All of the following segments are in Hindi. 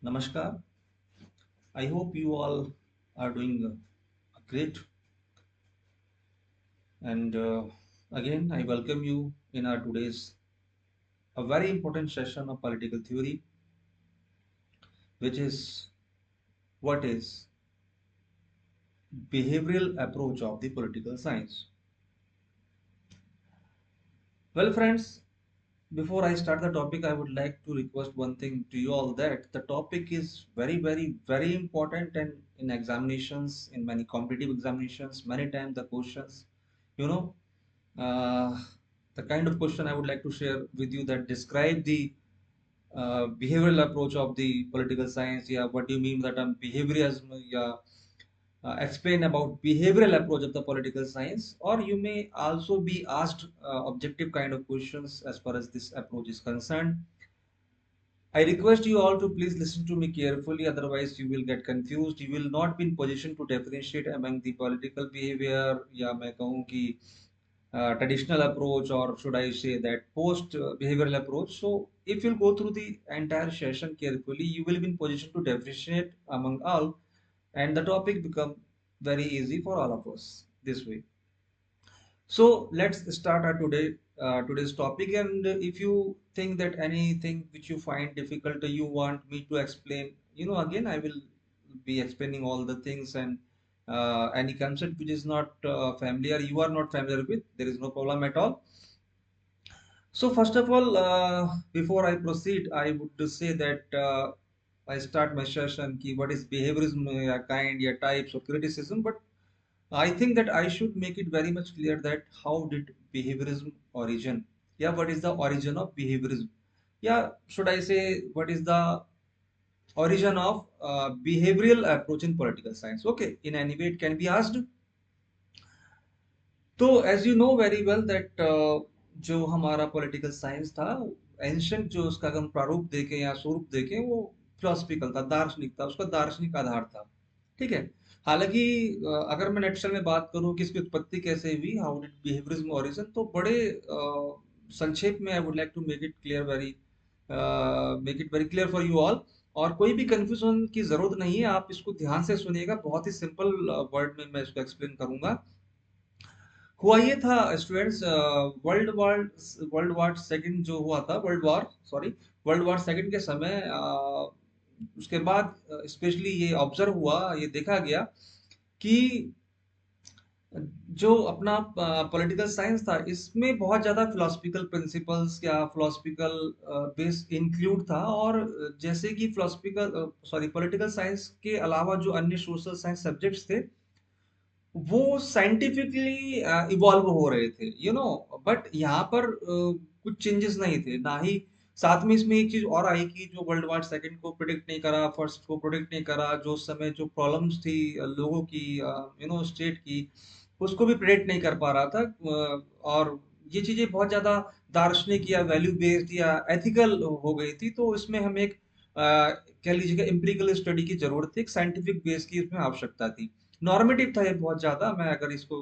Namaskar. I hope you all are doing great. And again, I welcome you in our today's a very important session of political theory, which is what is behavioral approach of the political science. Well, friends, before I start the topic, I would like to request one thing to you all that the topic is very, very, very important, and in examinations, in many competitive examinations, many times the questions, you know, uh, the kind of question I would like to share with you that describe the behavioral approach of the political science. Yeah, what do you mean that behaviorism? Yeah, explain about behavioral approach of the political science, or you may also be asked objective kind of questions as far as this approach is concerned. I request you all to please listen to me carefully, otherwise you will get confused. You will not be in position to differentiate among the political behavior, या मैं कहूँ कि traditional approach, or should I say that post behavioral approach. So if you go through the entire session carefully, you will be in position to differentiate among all, and the topic become very easy for all of us this way. So let's start our today's topic. And if you think that anything which you find difficult, you want me to explain, again I will be explaining all the things, and any concept which is not familiar, you are not familiar with, there is no problem at all. So first of all, before I proceed, I would say that I start my session ki what is behaviorism, kind, yeah, types of criticism, but I think that I should make it very much clear that how did behaviorism origin? Yeah, what is the origin of behaviorism? Yeah, should I say what is the origin of behavioral approach in political science? Okay, in any way it can be asked. तो as you know very well that जो हमारा पॉलिटिकल साइंस था, एंशंट जो उसका अगर हम प्रारूप देखें या स्वरूप देखें, वो फिलोसफिकल था, दार्शनिक था, उसका दार्शनिक आधार था। ठीक है। हालांकि अगर मैं नेक्स्ट में बात करूं कि इसकी उत्पत्ति कैसे हुई, हाउ डिड बिहेवियरिज्म ओरिजिन, तो बड़े संक्षेप में I would like to make it very clear for you all. और कोई भी कंफ्यूजन की जरूरत नहीं है, आप इसको ध्यान से सुनिएगा, बहुत ही सिंपल वर्ड में मैं इसको एक्सप्लेन करूंगा। हुआ ये था स्टूडेंट्स, वर्ल्ड वॉर सेकंड जो हुआ था, वर्ल्ड वॉर सेकंड के समय, उसके बाद स्पेशली ये ऑब्जर्व हुआ, ये देखा गया कि जो अपना पॉलिटिकल साइंस था, इसमें बहुत ज्यादा फिलोसफिकल प्रिंसिपल्स या फिलोसफिकल बेस इंक्लूड था। और जैसे कि पॉलिटिकल साइंस के अलावा जो अन्य सोशल साइंस सब्जेक्ट्स थे, वो साइंटिफिकली इवॉल्व हो रहे थे, बट यहाँ पर कुछ चेंजेस नहीं थे, ना ही साथ में इसमें एक चीज और आई कि जो वर्ल्ड वॉर सेकंड को प्रिडिक्ट नहीं करा, फर्स्ट को प्रिडिक्ट नहीं करा, जो उस समय जो प्रॉब्लम्स थी लोगों की, स्टेट की, उसको भी प्रिडिक्ट नहीं कर पा रहा था। और ये चीजें बहुत ज्यादा दार्शनिक या वैल्यू बेस्ड या एथिकल हो गई थी, तो इसमें हमें एक कह लीजिएगा एम्पिरिकल स्टडी की जरूरत थी, एक साइंटिफिक बेस की इसमें आवश्यकता थी। नॉर्मेटिव था ये बहुत ज्यादा, मैं अगर इसको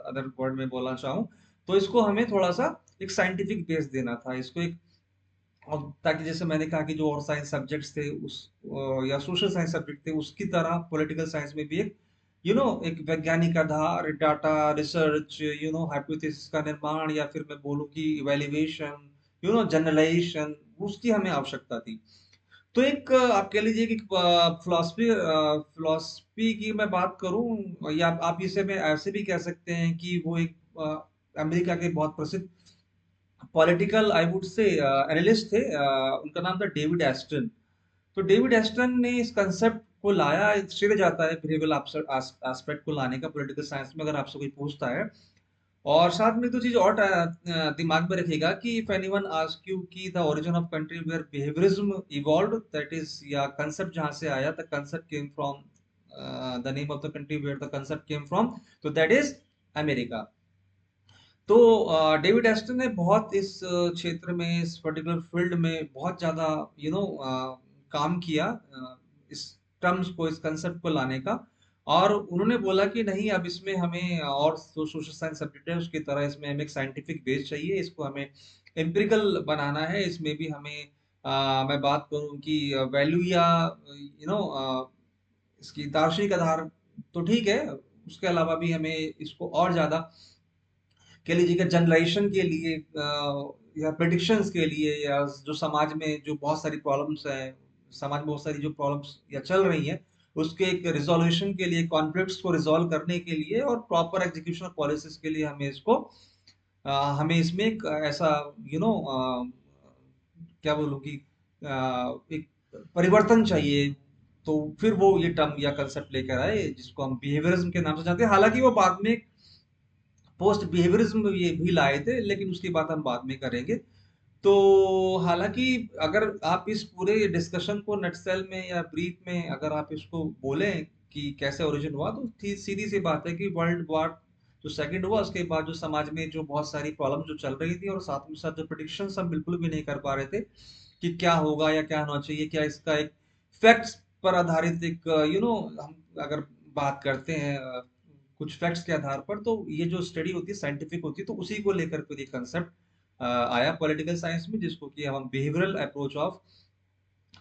अदर वर्ड में बोलना चाहूँ, तो इसको हमें थोड़ा सा एक साइंटिफिक बेस देना था इसको, एक और ताकि जैसे मैंने कहा कि जो और साइंस सब्जेक्ट्स थे उस या सोशल साइंस सब्जेक्ट थे, उसकी तरह पॉलिटिकल साइंस में भी एक एक वैज्ञानिक आधार, डाटा रिसर्च, हाइपोथेसिस का निर्माण, या फिर मैं बोलूँ कि इवैल्यूएशन, जनरलाइजेशन, उसकी हमें आवश्यकता थी। तो एक आप कह लीजिए कि फिलोसफी फिलोसफी की मैं बात करूं, या आप इसे में ऐसे भी कह सकते हैं कि वो एक अमेरिका के बहुत प्रसिद्ध political I would say analyst थे, उनका नाम था डेविड एस्टन। तो डेविड एस्टन ने इस कंसेप्ट को लाया, श्रेय जाता है बिहेवियरल एस्पेक्ट को लाने का पॉलिटिकल साइंस में, अगर आपसे कोई पूछता है। और साथ में तो चीज और दिमाग में रखिएगा कि इफ एनीवन आस्क यू कि the origin of country where behaviourism evolved, that is, या कंसेप्ट जहां से आया, the concept came from, the name of the country where the concept came from, तो दैट इज अमेरिका। तो डेविड एस्टन ने बहुत इस क्षेत्र में, इस पर्टिकुलर फील्ड में बहुत ज्यादा काम किया, इस टर्म्स को, इस कंसेप्ट को लाने का। और उन्होंने बोला कि नहीं, अब इसमें हमें और जो सोशल साइंस सब्जेक्ट है उसकी तरह इसमें हमें एक साइंटिफिक बेस चाहिए, इसको हमें एम्पिरिकल बनाना है, इसमें भी हमें मैं बात करूं कि वैल्यू या इसकी दार्शनिक आधार तो ठीक है, उसके अलावा भी हमें इसको और ज्यादा कह लीजिए कि जनरेशन के लिए या प्रेडिक्शंस के लिए, या जो समाज में जो बहुत सारी प्रॉब्लम्स हैं, समाज में बहुत सारी जो प्रॉब्लम्स या चल रही हैं, उसके एक रिजोल्यूशन के लिए, कॉन्फ्लिक्ट्स को रिजॉल्व करने के लिए और प्रॉपर एग्जीक्यूशन ऑफ पॉलिसीज के लिए हमें इसको हमें इसमें एक ऐसा यू नो क्या बोलूं कि एक परिवर्तन चाहिए। तो फिर वो ये टर्म या कंसेप्ट लेकर आए जिसको हम बिहेवियरिज्म के नाम से जानते हैं। हालांकि वो बाद में पोस्ट बिहेवियरिज्म ये भी लाए थे, लेकिन उसकी बात हम बाद में करेंगे। तो हालांकि अगर आप इस पूरे डिस्कशन को नटसेल में या ब्रीफ में अगर आप इसको बोलें कि कैसे ओरिजिन हुआ, तो सीधी सी बात है कि वर्ल्ड वॉर जो सेकंड हुआ उसके बाद जो समाज में जो बहुत सारी प्रॉब्लम जो चल रही थी, और साथ में साथ जो प्रिडिक्शन हम बिल्कुल भी नहीं कर पा रहे थे कि क्या होगा या क्या होना चाहिए, क्या इसका एक फैक्ट्स पर आधारित एक हम अगर बात करते हैं कुछ फैक्ट्स के आधार पर, तो ये जो स्टडी होती है साइंटिफिक होती है, तो उसी को लेकर के ये कंसेप्ट आया पॉलिटिकल साइंस में, जिसको कि हम behavioural approach of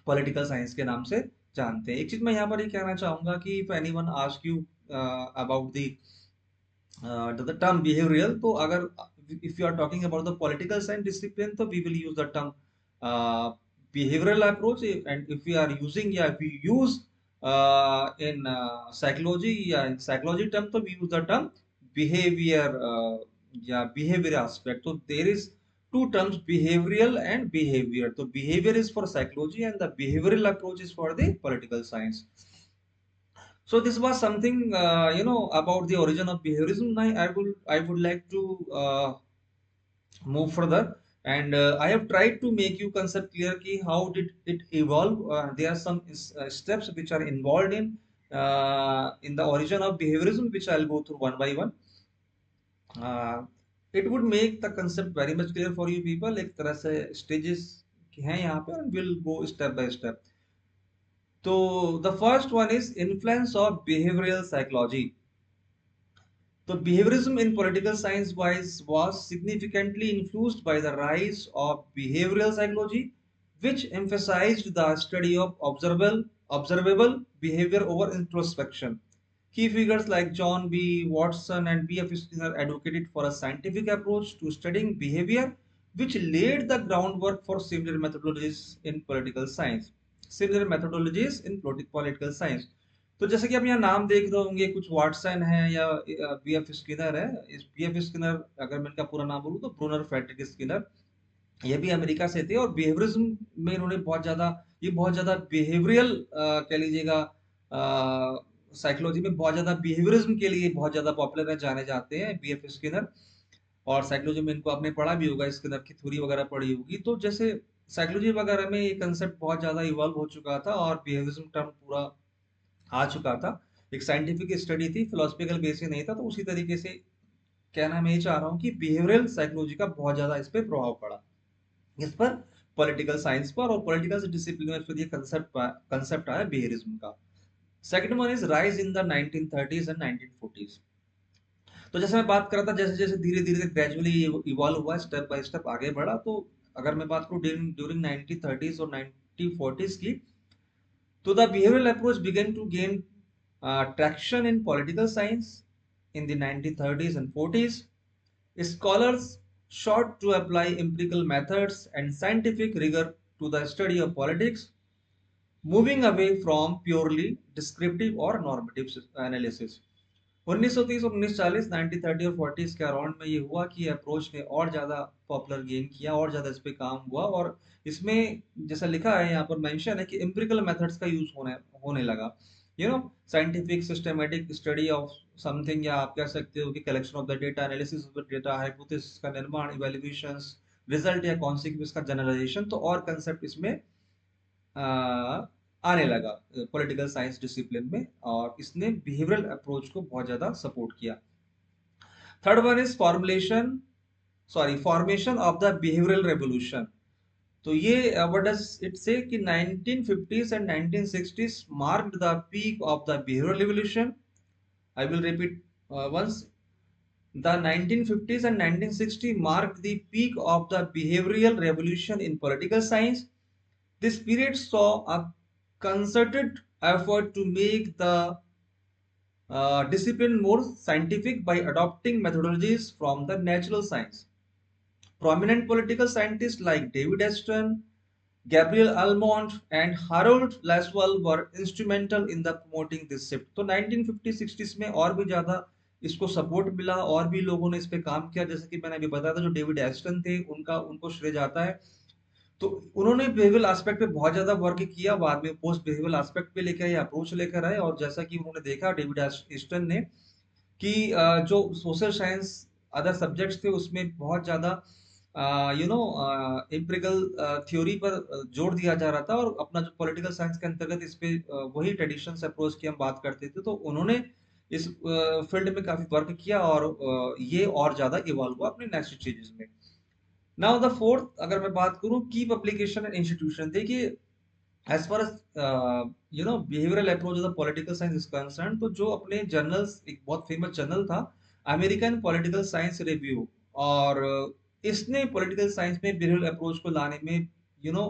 political science के नाम से जानते हैं। एक चीज मैं यहाँ पर ये कहना चाहूंगा कि if anyone ask you about the term behavioural, तो अगर if you are talking about the political science discipline, तो we will use the term behavioral approach, and if we are using, yeah, if we use in psychology, yeah, in psychology term, so we use the term behavior, yeah, behavior aspect. So there is two terms, behavioral and behavior. So behavior is for psychology and the behavioral approach is for the political science. So this was something about the origin of behaviorism. Now I would like to move further, and I have tried to make you concept clear ki how did it evolve. There are some steps which are involved in the origin of behaviorism, which I'll go through one by one. uh, it would make the concept very much clear for you people. एक तरह से stages हैं यहाँ पे, and we'll go step by step. So the first one is influence of behavioral psychology. So behaviorism in political science was significantly influenced by the rise of behavioral psychology, which emphasized the study of observable behavior over introspection. Key figures like John B. Watson and B.F. Skinner advocated for a scientific approach to studying behavior, which laid the groundwork for similar methodologies in political science. Similar methodologies in political science. तो जैसे कि आप यहाँ नाम देख रहे होंगे, कुछ वाटसन है या बीएफ स्किनर है। इस बीएफ स्किनर, अगर मैं इनका पूरा नाम बोलूँ तो ब्रूनर फ्रेडरिक स्किनर, ये भी अमेरिका से थे, और बिहेवियरिज्म में इन्होंने बहुत ज्यादा बिहेवियरल कह लीजिएगा साइकोलॉजी में बहुत ज्यादा बिहेवियरिज्म के लिए बहुत ज्यादा पॉपुलर है, जाने जाते हैं बीएफ स्किनर। और साइकोलॉजी में इनको आपने पढ़ा भी होगा, स्किनर की थ्योरी वगैरह पढ़ी होगी। तो जैसे साइकोलॉजी वगैरह में ये कंसेप्ट बहुत ज्यादा इवॉल्व हो चुका था और बिहेवियरिज्म टर्म पूरा आ चुका था। एक साइंटिफिक स्टडी थी, फिलोसफिकल बेसिस नहीं था। तो उसी तरीके से कहना मैं ये चाह रहा हूँ कि बिहेवियरल साइकोलॉजी का बहुत ज्यादा इस पे प्रभाव पड़ा, इस पर पॉलिटिकल साइंस पर, और पॉलिटिकल डिसिप्लिन में फिर ये कंसेप्ट आया बिहेवियरिज्म का। Second one is rise in the 1930s and 1940s। तो जैसे मैं बात कर रहा था, जैसे जैसे धीरे धीरे ग्रेजुअली इवॉल्व हुआ, स्टेप बाय स्टेप आगे बढ़ा। तो अगर मैं बात करूँ ड्यूरिंग 1930s और 1940s की, तो the behavioral approach began to gain traction in political science in the 1930s and 40s. Scholars sought to apply empirical methods and scientific rigor to the study of politics, moving away from purely descriptive or normative analysis. 1930 और 1940, 1930 और 40 के अराउंड में ये हुआ कि अप्रोच ने और ज्यादा पॉपुलर गेन किया, और ज्यादा इस पे काम हुआ। और इसमें जैसा लिखा है यहाँ पर मेंशन है कि एम्पिरिकल मेथड्स का यूज होने लगा। Scientific systematic study of something, या आप कह सकते हो कि collection of the data, analysis of the data, hypothesis का निर्माण, इवैल्यूएशंस, रिजल्ट या कॉन्सिक्वेंस का जनरलाइजेशन। तो और कंसेप्ट इसमें आने लगा पॉलिटिकल साइंस डिसिप्लिन में, और इसने बिहेवियरल अप्रोच को बहुत ज्यादा सपोर्ट किया। Third one is formation of the behavioural revolution. तो ये व्हाट डज इट से कि 1950s and 1960s marked the peak of the behavioural revolution. I will repeat once, the 1950s and 1960 marked the peak of the behavioral revolution in political science. This period saw a concerted effort to make the discipline more scientific by adopting methodologies from the natural science. Prominent political scientists like David Aston, Gabriel Almond, and Harold Laswell were instrumental in the promoting this shift. तो 1950-60s में और भी ज़्यादा इसको सपोर्ट मिला और भी लोगों ने इस पे काम किया, जैसे कि मैंने अभी बताया था जो डेविड एस्टन थे उनको श्रेय जाता है। तो उन्होंने बिहेवियरल एस्पेक्ट पे बहुत ज़्यादा वर्क किया, बाद में पोस्ट बिहेवियरल एस्पेक्ट पे लेकर आए, अप्रोच लेकर आए, और जैसा कि उन्होंने देखा डेविड एस्टन ने कि जो सोशल साइंस अदर सब्जेक्ट्स थे उसमें बहुत ज़्यादा एम्पिरिकल थ्योरी पर जोर दिया जा रहा था, और अपना जो पॉलिटिकल साइंस के अंतर्गत इस पे वही ट्रेडिशंस अप्रोच की हम बात करते थे, तो उन्होंने इस फील्ड में काफी वर्क किया, और ये और ज्यादा इवॉल्व हुआ अपने नेक्स्ट स्टेजेस में। नाउ द फोर्थ अगर मैं बात करूं की पब्लिकेशन एंड इंस्टीट्यूशन, देखिए as far as behavioral approach of the political science is concerned, तो जो अपने जर्नल्स, एक बहुत फेमस जर्नल था अमेरिकन पॉलिटिकल साइंस रिव्यू, और इसने पॉलिटिकल साइंस में बिहेवियरल अप्रोच को लाने में यू नो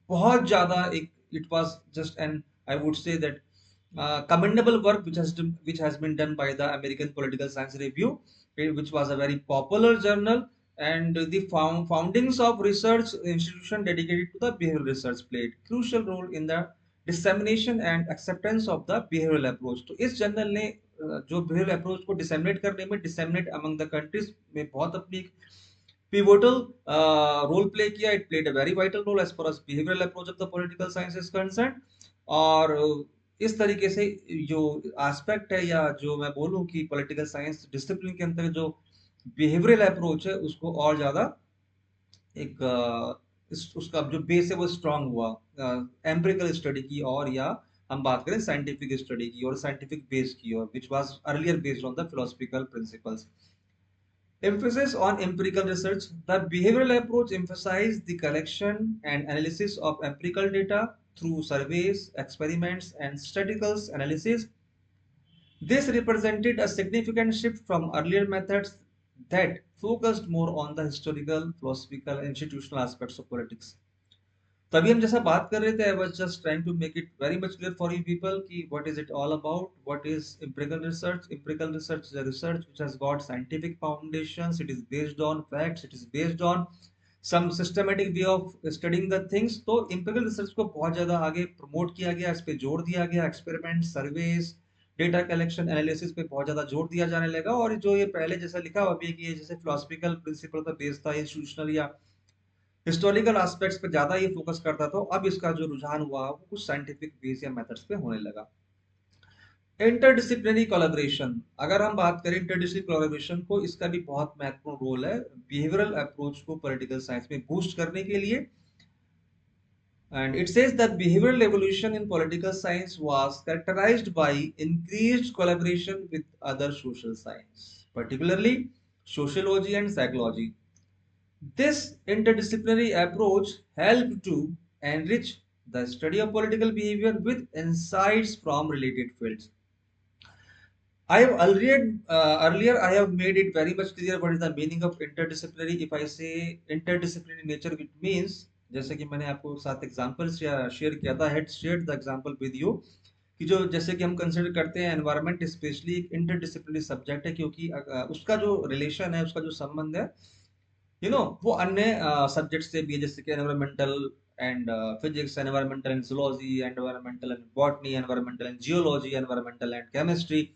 बहुत ज्यादा एक, it was just an, I would say that commendable work which has been done by the American Political Science Review, which was a very popular journal, and the foundings of research institution dedicated to the behavioral research played crucial role in the dissemination and acceptance of the behavioral approach। तो इस जर्नल ने जो behavioral approach को disseminate करने में, disseminate among the countries में बहुत अपनी pivotal role play किया। It played a very vital role as far as behavioral approach of the political science is concerned। और इस तरीके से जो एस्पेक्ट है, या जो मैं बोलूं कि पॉलिटिकल साइंस डिसिप्लिन के अंतर्गत जो बिहेवियरल अप्रोच है उसको और ज्यादा एक उसका जो बेस है वो स्ट्रांग हुआ एम्पिरिकल स्टडी की, और या हम बात करें साइंटिफिक स्टडी की और साइंटिफिक बेस की, और which was earlier based on the philosophical principles. Emphasis on empirical research. The behavioral approach emphasized the collection and analysis of empirical data through surveys, experiments, and statistical analysis. This represented a significant shift from earlier methods that focused more on the historical, philosophical, and institutional aspects of politics. तभी हम जैसा बात कर रहे थे, I was just trying to make it very much clear for you people कि what is it all about, what is empirical research. Empirical research is a research which has got scientific foundations, it is based on facts, it is based on some systematic way of studying the things. तो एम्पिरिकल रिसर्च को बहुत ज्यादा आगे प्रमोट किया गया, इस पे जोर दिया गया, experiment, surveys, data collection, analysis पे बहुत ज्यादा जोर दिया जाने लगा। और जो ये पहले जैसा लिखा हुआ भी है कि ये जैसे फिलोसफिकल प्रिंसिपल का बेस था, इंस्टीट्यूशनल या हिस्टोरिकल एस्पेक्ट्स पे ज्यादा ये फोकस करता था, अब इसका जो रुझान हुआ वो कुछ साइंटिफिक बेस या मेथड्स पे होने लगा। इंटरडिसिप्लिनरी कोलैबोरेशन, अगर हम बात करें इंटरडिसिप्लिनरी कोलैबोरेशन को, इसका भी बहुत महत्वपूर्ण रोल है बिहेवियरल अप्रोच को पॉलिटिकल साइंस में बूस्ट करने के लिए। And it says that behavioral evolution in political science was characterized by increased collaboration with other social science, particularly sociology and psychology. This interdisciplinary approach helped to enrich the study of political behavior with insights from related fields. I have earlier I have made it very much clear what is the meaning of interdisciplinary. If I say interdisciplinary nature, it means जैसे कि मैंने आपको साथ एग्जांपल शेयर किया था, head share the example with you, कि जो जैसे कि हम कंसिडर करते हैं एनवायरनमेंट स्पेशली एक इंटरडिसिप्लिनरी सब्जेक्ट है, क्योंकि उसका जो रिलेशन है, उसका जो संबंध है वो अन्य सब्जेक्ट से भी है, जैसे कि environmental and physics, environmental and zoology, environmental and botany, environmental and geology, environmental and chemistry.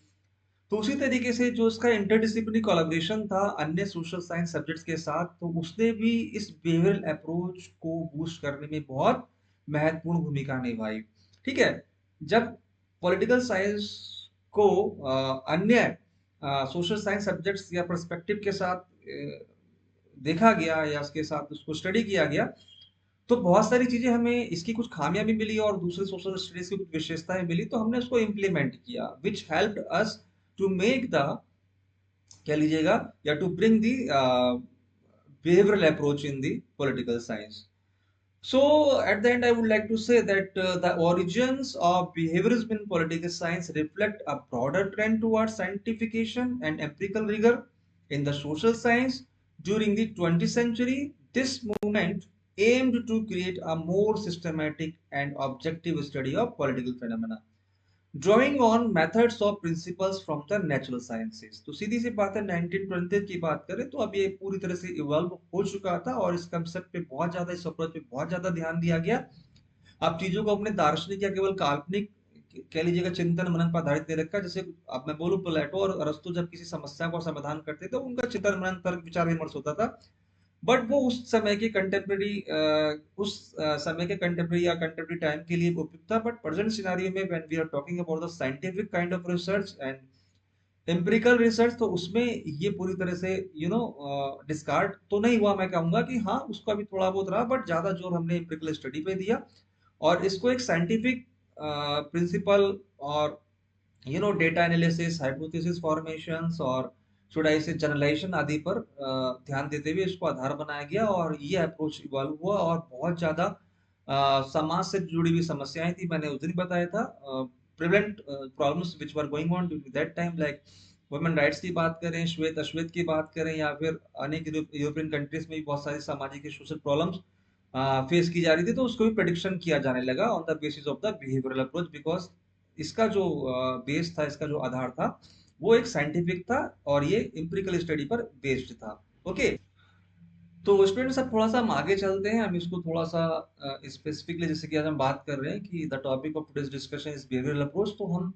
तो उसी तरीके से जो इसका इंटरडिसिप्लिनरी कोलैबोरेशन था अन्य सोशल साइंस सब्जेक्ट्स के साथ, तो उसने भी इस बिहेवियरल अप्रोच को बूस्ट करने में बहुत महत्वपूर्ण भूमिका निभाई। ठीक है, जब पॉलिटिकल साइंस को अन्य सोशल साइंस सब्जेक्ट्स या पर्सपेक्टिव के साथ देखा गया या उसके साथ उसको स्टडी किया गया, तो बहुत सारी चीजें हमें इसकी कुछ खामियां भी मिली और दूसरे सोशल स्टडीज की कुछ विशेषताएं मिली, तो हमने उसको इम्प्लीमेंट किया, which helped us to make the, क्या लीजिएगा, या to bring the behavioral approach in the political science. So at the end I would like to say that the origins of behaviorism in political science reflect a broader trend towards scientification and empirical rigor in the social science during the 20th century. This movement aimed to create a more systematic and objective study of political phenomena, drawing on methods of principles from the natural sciences. तो सीधी सी बात है, 1920 की बात करें तो अब ये पूरी तरह से इवॉल्व हो चुका था और इस कंसेप्ट पे बहुत ज्यादा, इस अप्रोच पे बहुत ज्यादा ध्यान दिया गया। अब चीजों को अपने दार्शनिक या केवल काल्पनिक कह लीजिएगा चिंतन मनन पर आधारित नहीं रखा। जैसे अब मैं बोलूं, प्लेटो और अरस्तु जब किसी समस्या का समाधान करते थे, उनका चिंतन मनन तर्क विचार विमर्श होता था। बट वो उस समय के कंटेम्प्रेरी उस समय के कंटेम्प्रेरी या कंटेम्प्रेरी टाइम के लिए उपयुक्त था। बट प्रेजेंट सिनारियो में when we are talking about the scientific kind of research and empirical research, तो उसमें ये पूरी तरह से डिस्कार्ड तो नहीं हुआ। मैं कहूंगा कि हाँ, उसका भी थोड़ा बहुत रहा, बट ज्यादा जोर हमने एम्पिरिकल स्टडी पे दिया और इसको एक साइंटिफिक प्रिंसिपल और डेटा एनालिसिस, हाइपोथेसिस फॉर्मेशंस और शुड आई से जनरलाइजेशन आदि पर ध्यान देते हुए इसको आधार बनाया गया और ये अप्रोच इवॉल्व हुआ और बहुत ज्यादा समाज से जुड़ी हुई समस्याएं थी। मैंने उस दिन बताया था prevalent problems which were going on during that time, like women rights की बात करें, श्वेत अश्वेत की बात करें, या फिर अनेक यूरोपियन कंट्रीज में भी बहुत सारी सामाजिक सोशल प्रॉब्लम्स फेस की जा रही थी। तो उसको भी प्रेडिक्शन किया जाने लगा on the basis of the behavioural approach, because इसका जो बेस था, इसका जो आधार था, वो एक साइंटिफिक था और ये एम्पिरिकल स्टडी पर बेस्ड था। ओके, तो स्टूडेंट्स अब थोड़ा सा हम आगे चलते हैं। हम इसको थोड़ा सा स्पेसिफिकली, जैसे कि आज हम बात कर रहे हैं कि the topic of today's discussion is behavioural approach, तो हम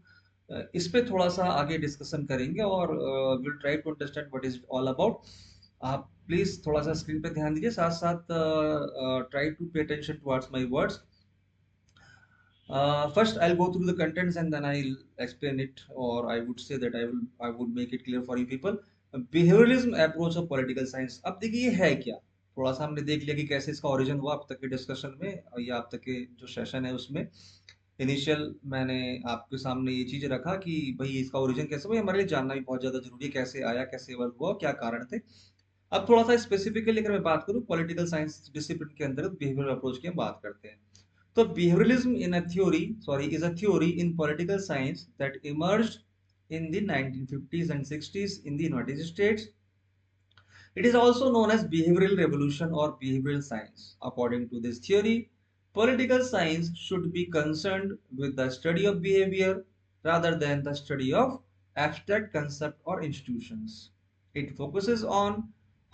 इस पे थोड़ा सा आगे डिस्कशन करेंगे और will try to understand what is all about. आप प्लीज थोड़ा सा स्क्रीन पे ध्यान दीजिए, साथ साथ try to pay attention towards my words. First, I'll go through the contents and then I'll explain it, or I would say that I would make it clear for you people. Behavioralism approach of political science. अब देखिए ये है क्या, थोड़ा सा हमने देख लिया कि कैसे इसका ओरिजिन हुआ अब तक के डिस्कशन में, या अब तक के जो सेशन है उसमें इनिशियल मैंने आपके सामने ये चीज रखा कि भाई इसका ओरिजिन कैसे हुआ, हमारे लिए जानना भी बहुत ज्यादा जरूरी है, कैसे आया, कैसे इवॉल्व हुआ, क्या कारण थे। अब थोड़ा सा स्पेसिफिकली अगर मैं बात करूं, पॉलिटिकल साइंस डिसिप्लिन के अंतर्गत बिहेवियरल अप्रोच की हम बात करते हैं। So behavioralism is a theory in political science that emerged in the 1950s and 60s in the United States. It is also known as behavioral revolution or behavioral science. According to this theory, political science should be concerned with the study of behavior rather than the study of abstract concept or institutions. It focuses on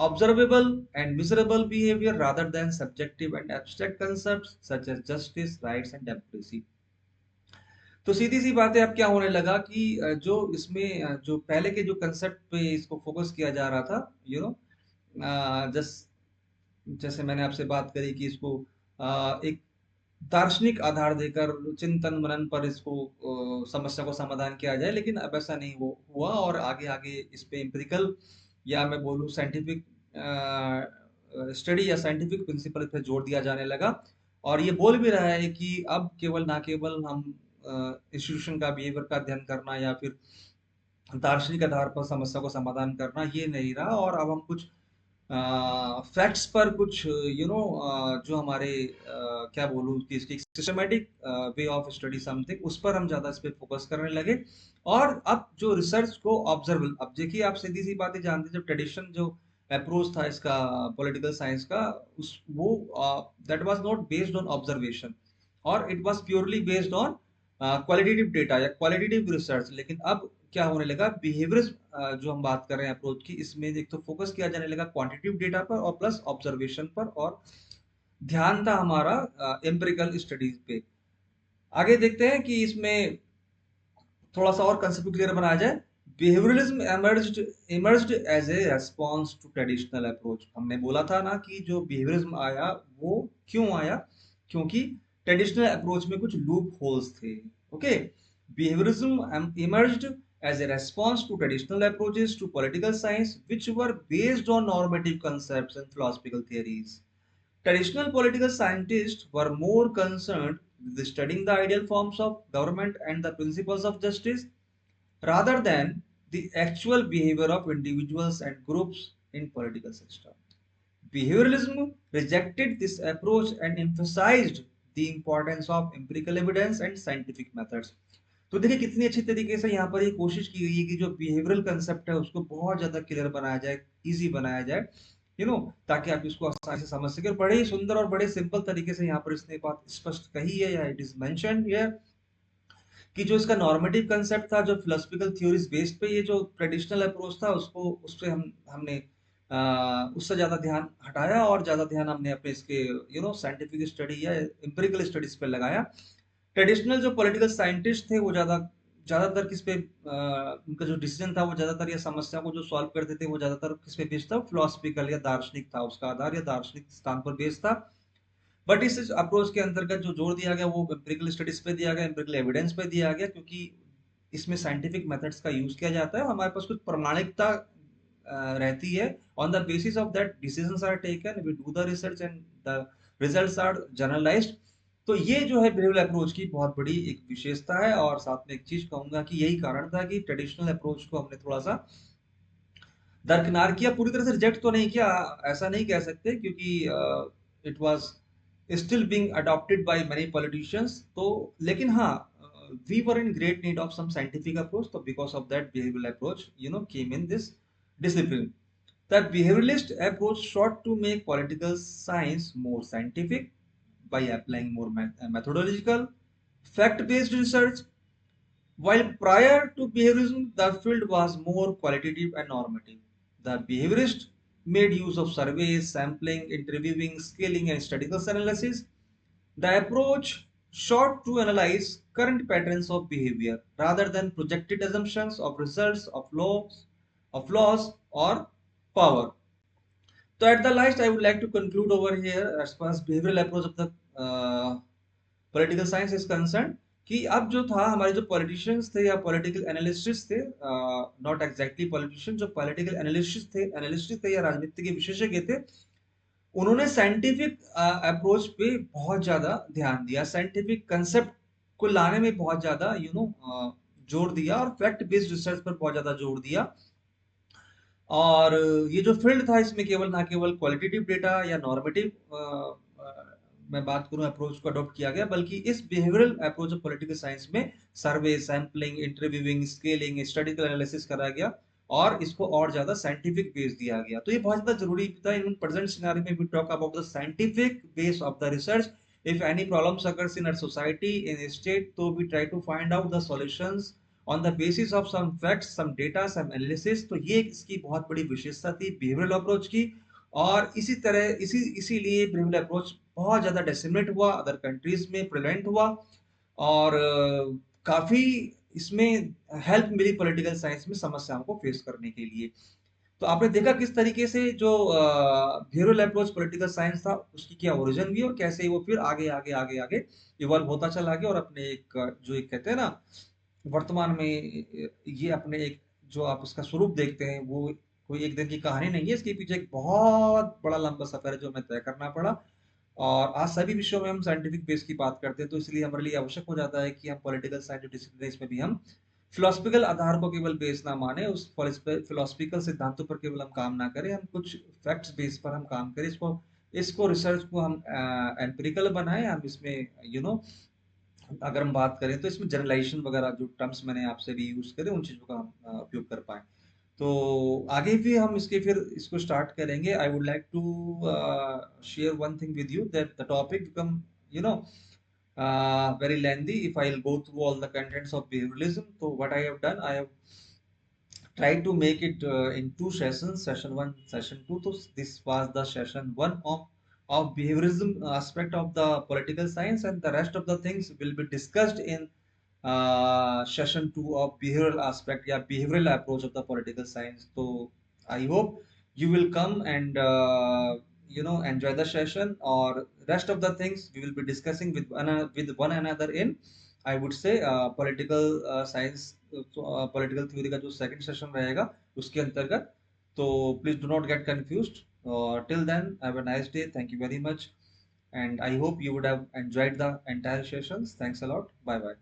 observable and measurable behavior rather than subjective and abstract concepts such as justice, rights and democracy. तो सीधी सी बात है, अब क्या होने लगा कि जो इसमें जो पहले के जो कंसेप्ट पे इसको फोकस किया जा रहा था, जस्ट जैसे मैंने आपसे बात करी कि इसको एक दार्शनिक आधार देकर चिंतन मनन पर इसको समस्या को समाधान किया जाए, लेकिन अब ऐसा नहीं हुआ और आगे आगे इस पे एम्पिरिकल या मैं बोलूँ साइंटिफिक स्टडी या साइंटिफिक प्रिंसिपल पे जोर दिया जाने लगा। और ये बोल भी रहा है कि अब केवल ना केवल हम इंस्टीट्यूशन का बिहेवियर का अध्ययन करना या फिर दार्शनिक आधार पर समस्या को समाधान करना ये नहीं रहा, और अब हम कुछ फैक्ट्स पर कुछ जो हमारे क्या बोलूँ कि इसकी systematic way of study something, उस पर हम ज्यादा इस पे फोकस करने लगे। और अब जो रिसर्च को ऑब्जर्व, अब देखिए आप सीधी सी बातें जानते हैं, जब ट्रेडिशन जो अप्रोच था इसका पॉलिटिकल साइंस का, उस वो that was not based on observation और it was purely based on qualitative data या क्वालिटेटिव रिसर्च। लेकिन अब क्या होने लगा, बिहेवियर जो हम बात कर रहे हैं अप्रोच की, इसमें एक तो फोकस किया जाने लगा क्वांटिटेटिव डेटा पर और प्लस ऑब्जर्वेशन पर, और ध्यान था हमारा एम्पिरिकल स्टडीज पे। आगे देखते हैं कि इसमें थोड़ा सा और कंसेप्ट क्लियर बनाया जाए। Behaviouralism emerged as a response to traditional approach. हमने बोला था ना कि जो बिहेवियरिज्म आया वो क्यों आया, क्योंकि ट्रेडिशनल अप्रोच में कुछ लूप होल्स थे। Okay, behaviourism emerged as a response to traditional approaches to political science which were based on normative concepts and philosophical theories. Traditional political scientists were more concerned with studying the ideal forms of government and the principles of justice rather than the actual behavior of individuals and groups in political system. Behavioralism rejected this approach and emphasized the importance of empirical evidence and scientific methods. तो देखिए कितनी अच्छी तरीके से यहाँ पर ये कोशिश की गई है कि जो बिहेवियरल कंसेप्ट है उसको बहुत ज्यादा क्लियर बनाया जाए, इजी बनाया जाए। ताकि आप इसको आसानी से समझ सके। और बड़े ही सुंदर और बड़े सिंपल तरीके से यहाँ पर इसने बात स्पष्ट कही है, या इट इज मेंशन्ड हियर, कि जो इसका नॉर्मेटिव कंसेप्ट था, जो फिलोसफिकल थ्योरीज बेस्ड पे ये जो ट्रेडिशनल अप्रोच था, उसको उस पे हमने उससे ज्यादा ध्यान हटाया और ज्यादा ध्यान हमने अपने इसके साइंटिफिक स्टडी या एम्पिरिकल स्टडीज पे लगाया। ट्रेडिशनल जो पॉलिटिकल साइंटिस्ट थे वो ज्यादातर किस पे उनका जो डिसीजन था वो ज्यादातर, या समस्या को जो सॉल्व करते थे वो ज्यादातर किस पे बेस्ड था, फिलोसफिकल या दार्शनिक था, उसका आधार या दार्शनिक स्थान पर बेस्ड था। बट इस अप्रोच के अंतर्गत जो जोर दिया गया वो एम्पिरिकल स्टडीज पे दिया गया, एम्पिरिकल एविडेंस पे दिया गया, क्योंकि इसमें साइंटिफिक मेथड्स का यूज किया जाता है, हमारे पास कुछ प्रमाणिकता रहती है। On the basis of that decisions are taken, we do the research and the results are generalised. तो ये जो है बिहेवियरल अप्रोच की बहुत बड़ी एक विशेषता है। और साथ में एक चीज कहूंगा कि यही कारण था कि ट्रेडिशनल अप्रोच को हमने थोड़ा सा दरकिनार किया, पूरी तरह से रिजेक्ट तो नहीं किया, ऐसा नहीं कह सकते, क्योंकि it was still being adopted by many politicians. तो लेकिन हाँ, we were in great need of some scientific approach, तो because of that behavioural approach came in this discipline. The behavioralist approach sought to make political science more scientific by applying more methodological, fact-based research. While prior to behaviorism, the field was more qualitative and normative. The behaviorist made use of surveys, sampling, interviewing, scaling, and statistical analysis. The approach sought to analyze current patterns of behavior rather than projected assumptions of results of laws or power. So at the last, I would like to conclude over here as far as behavioral approach of the political science is concern, कि अब जो था हमारे जो पॉलिटिशियंस थे या पॉलिटिकल एनालिस्ट्स थे, नॉट एग्जैक्टली पॉलिटिशियन, जो पॉलिटिकल एनालिस्ट थे या राजनीति के विशेषज्ञ थे, उन्होंने साइंटिफिक अप्रोच पे बहुत ज्यादा ध्यान दिया, साइंटिफिक कंसेप्ट को लाने में बहुत ज्यादा जोर दिया, और फैक्ट बेस्ड रिसर्च पर बहुत ज्यादा जोर दिया। और ये जो फील्ड था इसमें केवल ना केवल क्वालिटेटिव डेटा या नॉर्मेटिव मैं बात करूं अप्रोच को अडॉप्ट किया गया, बल्कि इस behavioural approach of political science में survey, sampling, interviewing, scaling, statistical analysis करा गया, और इसको और ज्यादा साइंटिफिक बेस दिया गया। तो ये बहुत ज्यादा जरूरी था इन प्रेजेंट सिनेरियो में। We talk about the scientific base of the research. If any problems occurs in our society, in state, तो we try to find out the solutions on the basis of some facts, some data, some analysis. तो ये इसकी बहुत बड़ी विशेषता थी बिहेवियरल अप्रोच की। और इसी तरह इसीलिए बिहेवियरल अप्रोच बहुत ज्यादा डिसेमिनेट हुआ, अदर कंट्रीज में प्रिवेंट हुआ, और काफी इसमें हेल्प मिली पॉलिटिकल साइंस में समस्याओं को फेस करने के लिए। तो आपने देखा किस तरीके से जो बिहेवियरल अप्रोच पॉलिटिकल साइंस था उसकी क्या ओरिजिन हुई, और कैसे वो फिर आगे आगे आगे आगे इवॉल्व होता चला गया, और अपने एक जो एक कहते हैं ना वर्तमान में, ये अपने एक जो आप इसका स्वरूप देखते हैं वो कोई एक दिन की कहानी नहीं है, इसके पीछे एक बहुत बड़ा लंबा सफर है जो हमें तय करना पड़ा। और आज सभी विषयों में हम साइंटिफिक बेस की बात करते हैं, तो इसलिए हमारे लिए आवश्यक हो जाता है कि हम पॉलिटिकल साइंस डिसिप्लिन में भी हम फिलोसफिकल आधार को केवल बेस ना माने, उस फिलोसफिकल सिद्धांतों पर केवल हम काम ना करें, हम कुछ फैक्ट्स बेस पर हम काम करें, इसको इसको रिसर्च को हम एम्पिरिकल बनाएं, हम इसमें अगर हम बात करें तो इसमें जनरलाइजेशन वगैरह जो टर्म्स मैंने आपसे भी यूज करे, उन चीजों का हम उपयोग कर पाए। तो आगे भी हम फिर इसको स्टार्ट करेंगे। I would like to share one thing with you, that the topic become you know very lengthy if I'll go through all the contents of behavioralism. So what I have done, I have tried to make it in two sessions, session 1, session 2. So this was the session 1 of behaviorism aspect of the political science, and the rest of the things will be discussed in session 2 of behavioral aspect, yeah, behavioral approach of the political science. So I hope you will come and enjoy the session, or rest of the things we will be discussing with one another in, I would say, political science, political theory का जो सेकंड सेशन रहेगा उसके अंतर्गत। तो please do not get confused, till then have a nice day, thank you very much, and I hope you would have enjoyed the entire sessions. Thanks a lot, bye bye.